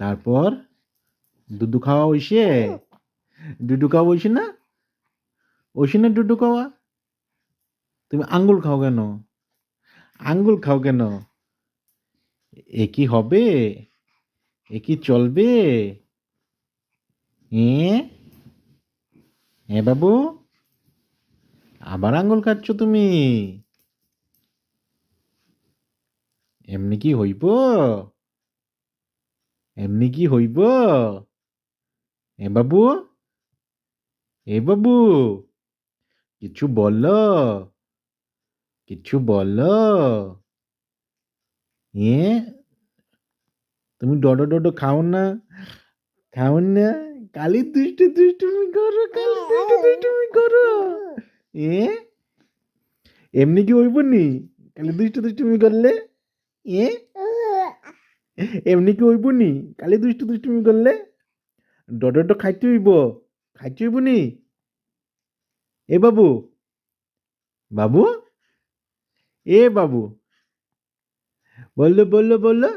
তারপর দুধু খাওয়া হইছে? ডুডু খাওয়া হইছে না? হইছে না ডুডু খাওয়া? তুমি আঙ্গুল খাও কেন? আঙ্গুল খাও কেন? এ কি হবে? এ কি চলবে? বাবু, আবার আঙ্গুল খাচ্ছ তুমি? এমনি কি হইব? এমনি কি হইব? বাবু, বাবু, কিছু বলো, কিছু বলো। এ তুমি ডডো ডডো খাও না? খাও না? কালি দুষ্টু দুষ্টুমি করো, কালি দুষ্টু দুষ্টুমি করো। এ এমনি কি হইব নি কালি দুষ্টু দুষ্টুমি করলে? এ এমনি কি হইব নি কালি দুষ্টু দুষ্টুমি করলে? ডডো ডডো খাইতে হইব, খাইতে হইব নি? বাবু, বাবু, বাবু, বললো বললো বললো